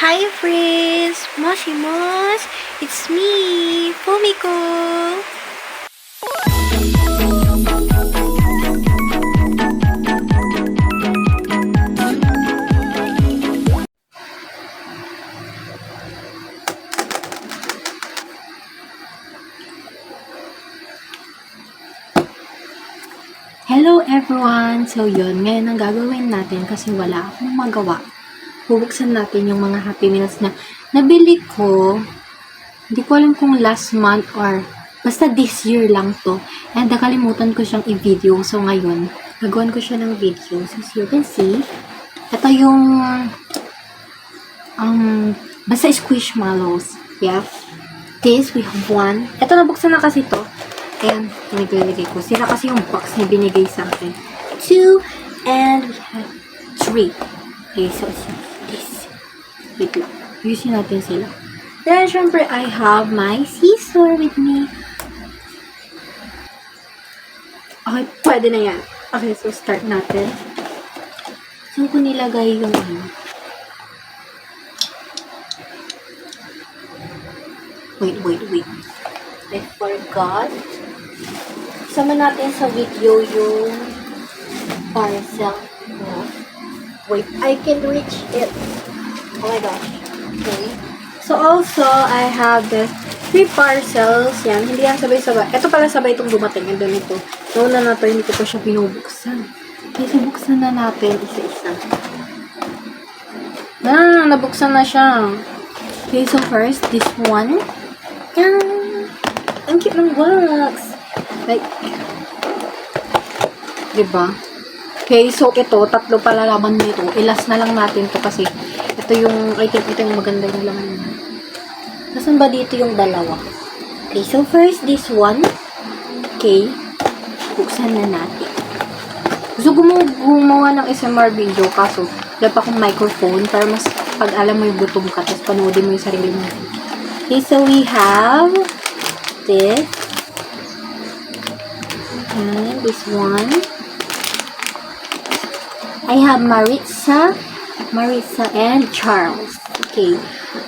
Hi friends! Moshimos! It's me, Fumiko! Hello everyone! So yun, ngayon ang gagawin natin kasi wala akong magawa. Bubuksan natin yung mga Happy Meals na nabili ko. Hindi ko alam kung last month or basta this year lang to. And nakalimutan ko siyang i-video. So ngayon, nagawan ko siya ng video. So as you can see, ito yung basta squishmallows. Yeah. This, we have one. Ito, nabuksan na kasi to. Ayan, nilagay ko. Sila kasi yung box na binigay sa akin. 2, and we have 3. Okay, so this. Wait lang. Ayusin natin sila. Then, syempre, I have my scissor with me. Okay, pwede na yan. Okay, so start natin. Saan ko nilagay yung ano? Wait. I forgot. Sama natin sa video yung parcel. Wait, I can reach it. Oh my gosh. Okay. So also, I have the 3 parcels. Yan, hindi yan sabay-sabay. Ito pala sabay itong dumating. And then ito. Nauna na to, hindi ko pa siya binubuksan. Okay, so buksan na natin isa-isa. Nabuksan na siya. Okay, so first, this one. Yan. Ang cute ng box. Like, diba? Okay, so ito, 3 pala laman nito. Ilas na lang natin to kasi ito yung, I think ito yung maganda yung laman nito. Nasaan ba dito yung dalawa? Okay, so first, this one. Okay, buksan na natin. Gusto gumawa ng SMR video kaso wala pa akong microphone para mas pag alam mo yung butong ka tapos panoodin mo yung sarili mo. Okay, so we have this. And this one. I have Maritza, and Charles. Okay.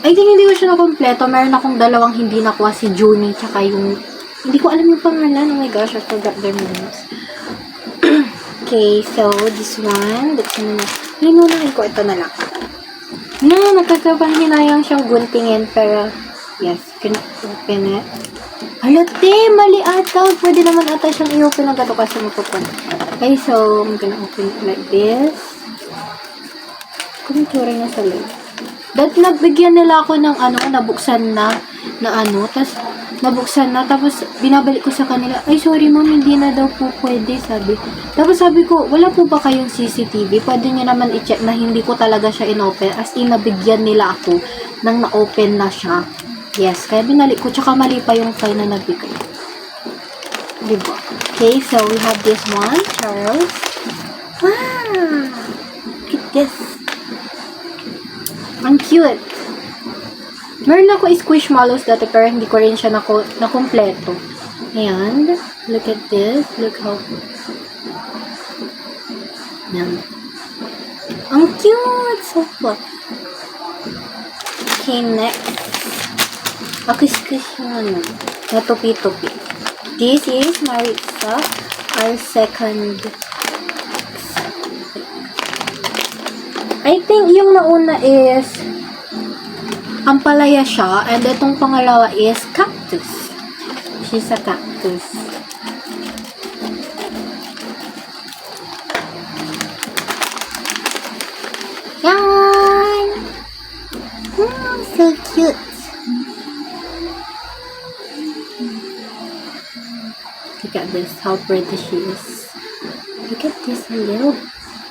I think hindi ko siya nakompleto. Meron akong dalawang hindi nakuha, si Junie, tsaka yung, hindi ko alam yung pangalan. Oh my gosh, I forgot their names. Okay, so this one. Limunahin ko, ito na lang. Nagkakapanginayang siyang guntingin, pero, yes, can open it. Halate, mali ata. Pwede naman ata siyang i-open agad kasi magpapun. Okay, so, I'm gonna open it like this. Kung itsura niya sa loob. Dahil nagbigyan nila ako ng nabuksan na nabuksan na, tapos binabalik ko sa kanila, ay sorry ma'am, hindi na daw po pwede, sabi. Tapos sabi ko, wala po ba kayong CCTV? Pwede nyo naman i-check na hindi ko talaga siya in-open, as in, nabigyan nila ako nang na-open na siya. Yes, kaya binalik ko, tsaka mali pa yung file na nabigay. Diba? Okay, so we have this one, Charles. Wow! Look at this. Ang cute. Meron ako squishmallows dati, pero hindi ko rin siya nakompleto. And, look at this. Look how... Yan. Ang cute! So fun. Okay, next. Akis-kis yung natupi-tupi. This is Maritza, our second. I think yung nauna is ampalaya siya, and itong pangalawa is cactus. She's a cactus. Yan! So cute. Look at this, how pretty she is. Look at this little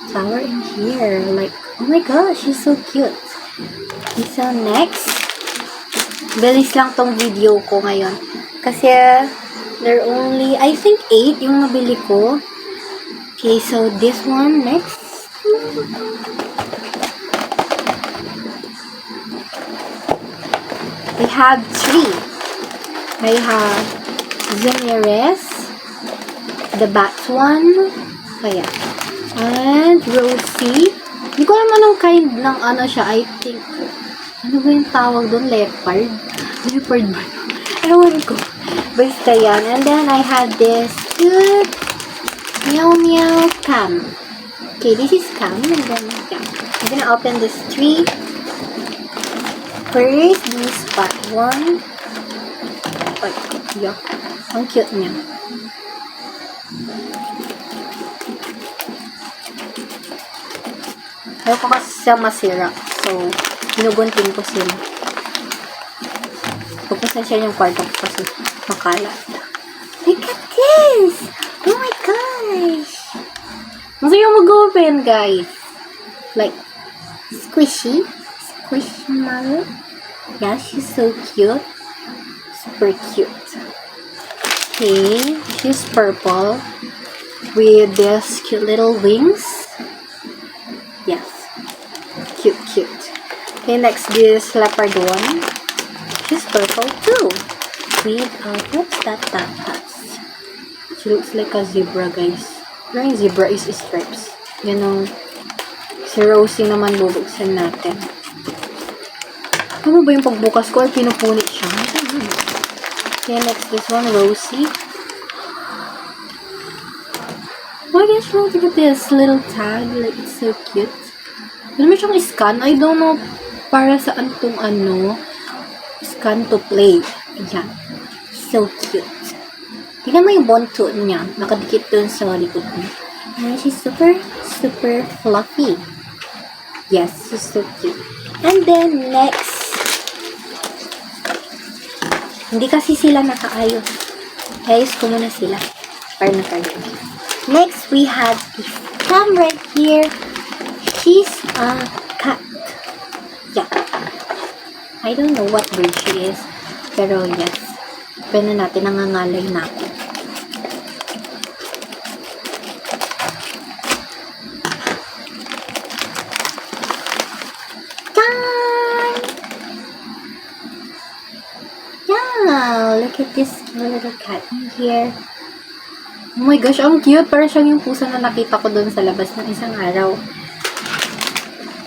flower in here. Like, oh my gosh, she's so cute. Okay, so next, bilis lang tong video ko ngayon. Kasi, there are only, I think, 8 yung nabili ko. Okay, so this one, next. We have 3. I have Zemiris, the Bats one, kaya, and Rosie. Hindi ko alam anong kind ng siya, I think Ano ba yung tawag doon? Leopard? Leopard ba? Ewan ko. Basta yan. And then, I had this cute Meow Meow Cam. Okay, this is Cam. And then, yeah. I'm gonna open this 3. First, this part 1. Part 2. Yeah. Ang cute niya. Ayaw ko kasi siya masira. So, ginugunting ko sila. Pagpasensya yung kwarto ko kasi makalat. Look at this! Oh my gosh! Masaya mag-open, guys. Like, squishy. Squishmallow. Yeah, she's so cute. Super cute. Okay, she's purple with these cute little wings. Yes. Cute, cute. Okay, next this leopard one. She's purple too. With, what's that hats? She looks like a zebra, guys. Pero yung zebra is stripes. Yan ang si Rosie naman bubuksan natin. Ano ba yung pagbukas ko? Ay, pinupunit siya. Okay, next this one, Rosie. Oh my gosh, look at this little tag. Like, it's so cute. Alam mo siyang scan? I don't know para saan tong scan to play. Ayan. So cute. Tingnan mo yung bonto niya. Nakadikit dun sa likod niya. And she's super, super fluffy. Yes, she's so cute. And then, next. Hindi kasi sila nakaayos. Ayos ko muna sila. Para nakaayos. Next, we have this cam right here. She's a cat. Yeah. I don't know what breed she is. Pero yes. Pwede natin nangangalay natin. Time! Yeah! Look at this little cat in here. Oh my gosh, ang cute. Parang siyang yung pusa na nakita ko doon sa labas ng isang araw.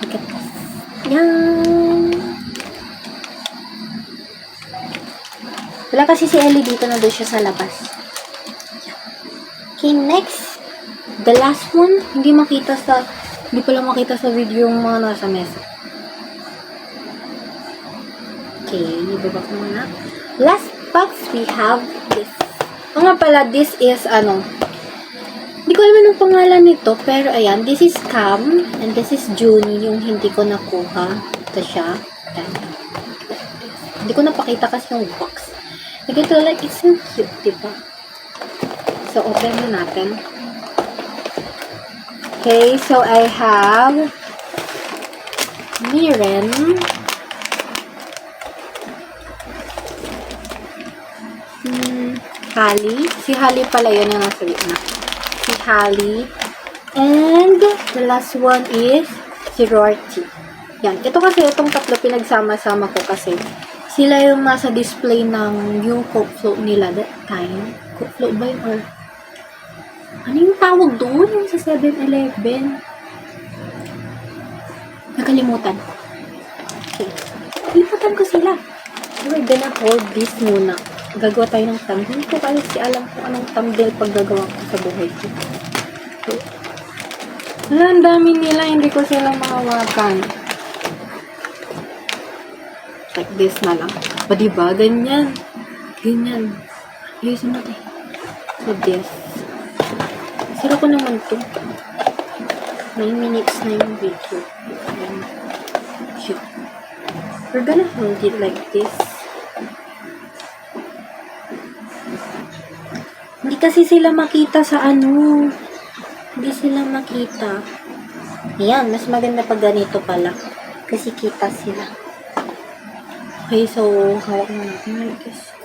Look at this. Yan. Wala kasi si Ellie dito, na doon siya sa labas. Okay, next. The last one, hindi pala makita sa video yung mga nasa mesa. Okay, ibaba ko muna. Last box, we have this. O nga pala, this is, hindi ko alam anong pangalan nito, pero ayan, this is Cam, and this is Junie, yung hindi ko nakuha. Ito siya. Ayan. Hindi ko napakita kasi yung box. Ito, like, it's so cute, diba? So, open na natin. Okay, so I have Miren. Hallie. Si Hallie pala yun yung nasa na. Si Hallie. And the last one is si Rorty. Yan. Ito kasi, itong tatlo pinagsama-sama ko kasi sila yung nasa display ng yung Coke float nila that time. Coke float ba yun? Or ano yung tawag doon? Yung sa 7-Eleven. Nakalimutan. Okay. Nakalimutan ko sila. We're gonna hold this muna. Gagawa tayo ng thumbnail. Hindi ko kasi alam kung anong thumbnail paggagawa ko sa buhay ko. So, ang dami nila. Hindi ko sila makawakan. Like this na lang. O diba? Ganyan. Ganyan. Ayusin natin. So this. Sira ko naman to. 9 minutes na yung video. Ayan. Cute. We're gonna hold it like this. Hindi kasi sila makita sa Hindi sila makita. Ayan. Mas maganda pag ganito pala. Kasi kita sila. Okay, so, hawak na natin like this.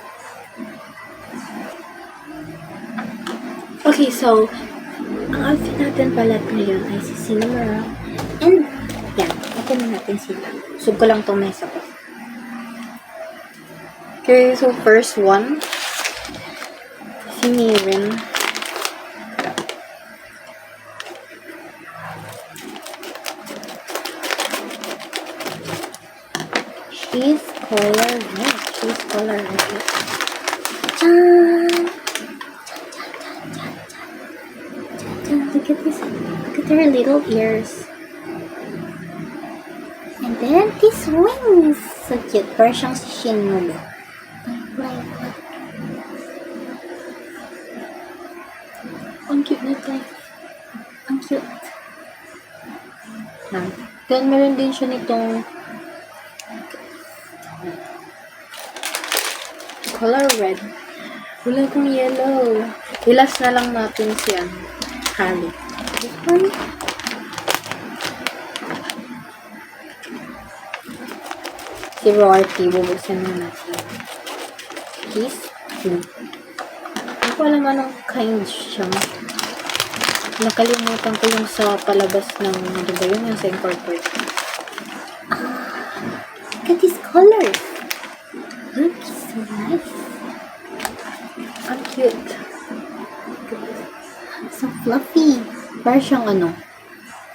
Okay, so, ang outfit natin pala ngayon ay si Cinnamorough. And, yan, open na natin sila. Sub ko lang itong mesa ko. Okay, so, first one, si Miren. Cheese color red. Cheese color red. Chan! Look at this. Look at her little ears. And then these wings. So cute. Parang siyang Shinmulo. Ang cute na tayo. Ang cute. Then meron din siya nitong color red. Wala kong yellow. Ilas na lang natin siya. Harley. This one. Si Rorty. Bubuksan na natin. Kiss. Hindi ko alam anong kind siya. Nakalimutan ko yung sa palabas ng, ano ba yun? Yung sa incorporate. Look at these colors. Look, so nice. Ang cute. So fluffy. Parang siyang ano.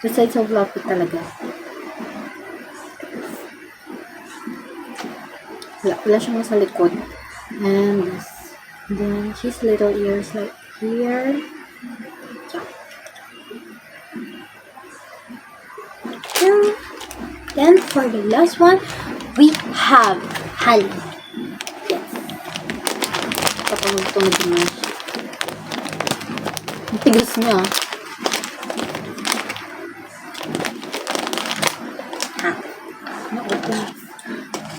Besides so fluffy talaga. Wala siyang sa likod. And this. Then, his little ears like here. Yeah. Then, for the last one, we have Holly. Yes. Kapag-tunog niya. Ang tigas niya.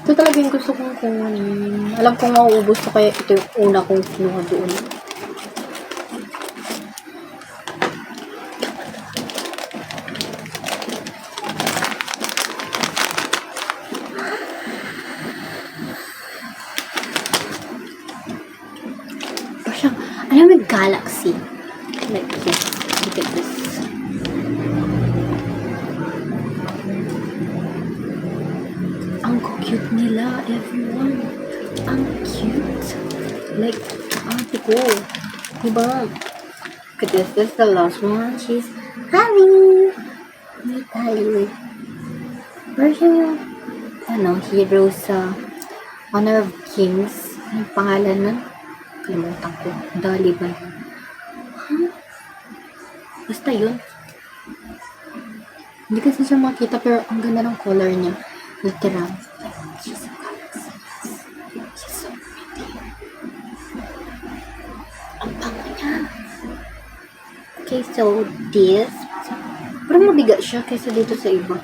Ito talaga yung gusto kong kunin. Alam kong mauubos ko kaya ito yung una kong kinuha doon. Alam mo, galaxy. Like this. Look at this. Ang cute nila, everyone. Ang cute. Like, ate ko. Diba? Look at this. This is the last one. She's having. May tali. Version yung, hero sa Honor of Kings. Ang pangalan nun? Kalimutan ko. Dali ba yun? Huh? Basta yun. Hindi kasi siya makita pero ang ganda ng color niya. Literal. She's so galaxy. She's so pretty. Ang bango niya. Okay, so this. Parang mabigat siya kaysa dito sa iba.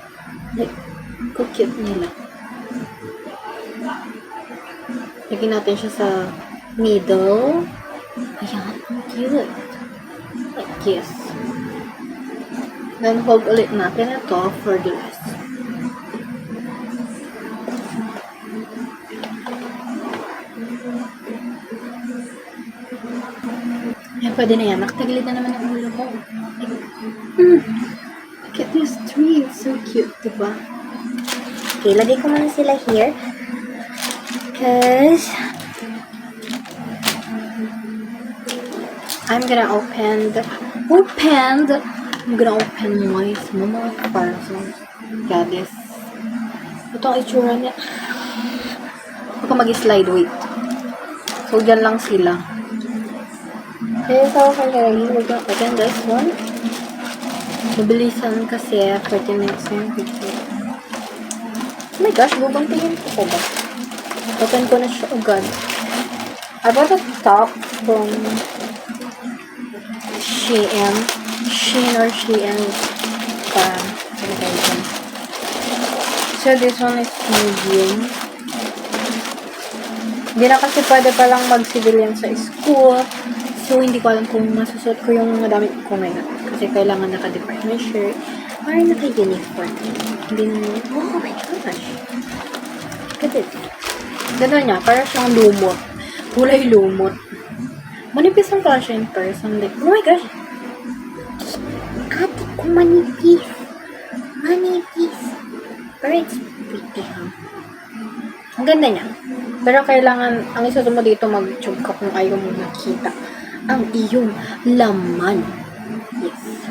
Like, ang cute nila. Lagyan natin siya sa middle. Ayan, ang cute. Like this. Then, hold ulit natin ito for the rest. Ayan, pwede na yan. Nakatagilid na naman ang ulo ko. Look at this tree. It's so cute, diba? Okay, lagay ko muna sila here. Because I'm gonna open my small parcels. Yeah, this. Ito ang itsura niya. Huwag ka mag-slide, wait. So, dyan lang sila. Okay, so, we're gonna open this one. Mabilisan kasi 30 minutes na yung picture. Oh my gosh, bubantayin ko ba? Open ko na siya agad. I bought a top from Shein or Shein. So, this one is medium. Hindi na kasi pwede palang mag-civilian sa school. So, hindi ko alam kung masusot ko yung madami ko ngayon. Kasi kailangan naka-department shirt. Or naka-uniform. Hindi na oh my gosh. Look at it. Ganda niya. Parang siyang lumot. Kulay lumot. Manipis ang pala siya in person. Like, oh my gosh. Ate ko manipis. Manipis. Pero it's pretty, huh? Ang ganda niya. Pero kailangan, ang isa mo dito mag-tube ka kung ayaw mo nakita ang iyong laman. Yes.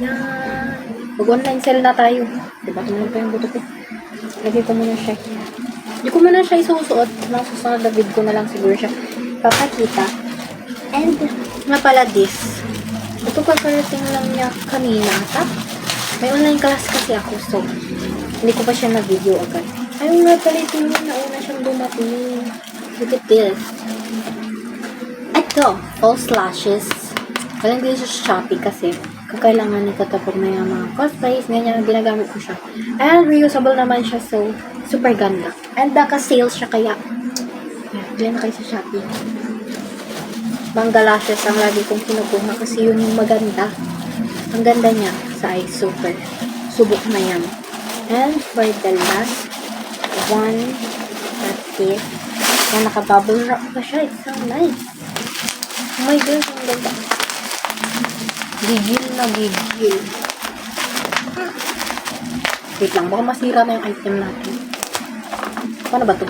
Yan. Mag-online sale na tayo. Diba? Tingnan pa yung buto ko. Lagay ko muna siya. Hindi ko muna siya isusuot. Mga susunod na video ko na lang siguro siya papakita. And, nga pala this. Ito kakarating lang niya kanina. May online class kasi ako, so hindi ko pa siya na-video agad. Ayun nga pala, ito yung nauna siyang dumating. Look at this. Ito, false lashes. Walang din siya sa Shopee kasi kakailangan nito tapos may mga cosplays, ganyan, ginagamit ko siya. And reusable naman siya, so super ganda. And naka-sale siya kaya, yan na kayo sa Shopee. Manga lashes ang lagi kong kinukuha kasi yun yung maganda. Ang ganda niya sa eyes, super. Subok na yan. And for the last one, that's it. Yan, naka-bubble wrap pa siya. It's so nice. Oh my God, ang ganda. Gigil na gigil. Wait lang, baka masira na yung item natin. Paano ba to?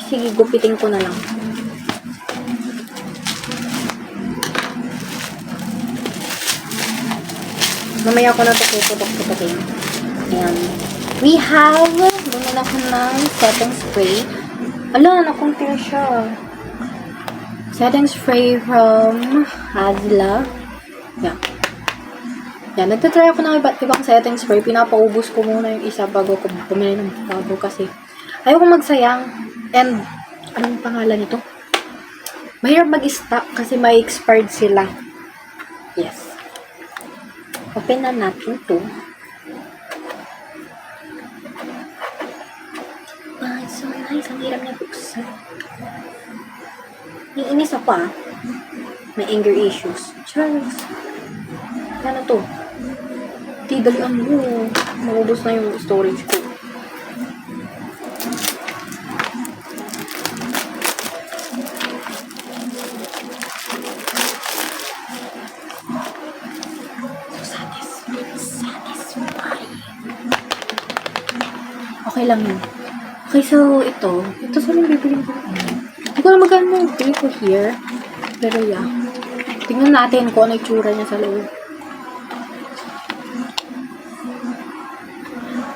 Sige, gupitin ko na lang. Mamaya ko na ito puputok-putokin. Ayan. We have, bumili ako ng setting spray. Ala, na-compare siya. Setting spray from Hazla. Yan. Yan, nagtatry ako ng iba't ibang setting spray. Pinapaubos ko muna yung isa bago ko bumili ng bago kasi ayoko magsayang. And, anong pangalan nito? Mahirap mag-stock kasi may expired sila. Yes. Open na natin to. Ah, it's so nice. Ang hirap niya buksan. Iinis ako ah. May anger issues. Charles. Ano to? Di, dalian mo. Maubos na yung storage ko. Okay lang yun. Okay, so ito saan yung bibili ko? Hindi ko na magkano yung bibili ko here. Pero yeah. Tingnan natin kung ano yung tsura niya sa loob.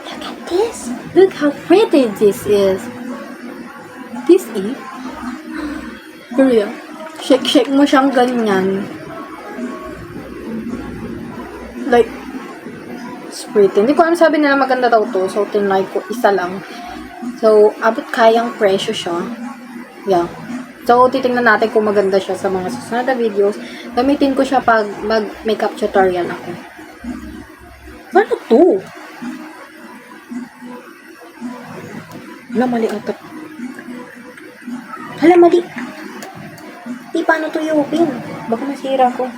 Look at this. Look how pretty this is. This is. Pero yeah. Shake mo siyang ganyan. Like, it's pretty. Hindi ko alam, sabi nila maganda daw to. So, tinry ko. Isa lang. So, abot kayang presyo siya. Yeah. So, titingnan natin kung maganda siya sa mga susunod na videos. Gamitin ko siya pag mag-makeup tutorial ako. Ano to? Hala, mali ata. Hala, mali. Di, paano to i-open? Baka masira ko.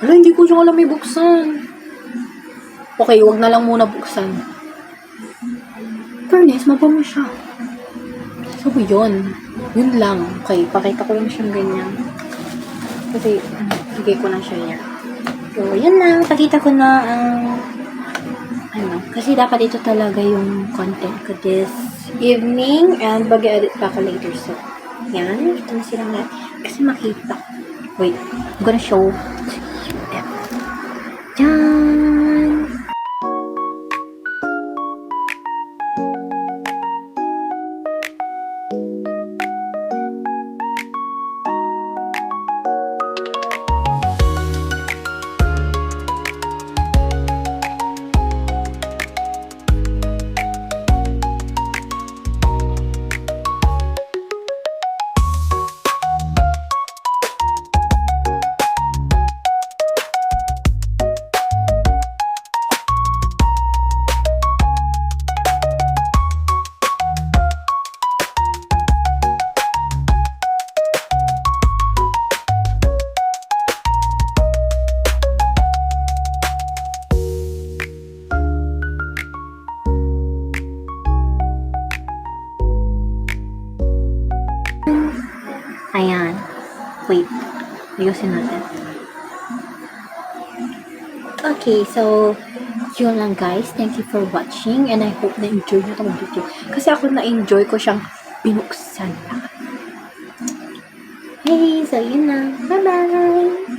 Hala, hindi ko siya alam may buksan. Okay, wag na lang muna buksan. Fairness, mabamo siya. So, yun. Yun lang. Okay, pakita ko lang siyang ganyan. Kasi, bigay ko na siya yan. So, yun lang. Pakita ko na ang kasi dapat ito talaga yung content ko this evening and mag-edit pa ako later. So, yan. Ito na silang lahat. Kasi makita. Wait. I'm gonna show. Yan. Ayan. Wait. Ayusin natin. Okay, so, yun lang guys. Thank you for watching and I hope na-enjoy nyo itong video. Kasi ako na-enjoy ko siyang binuksan lahat. Hey, so yun lang. Bye-bye!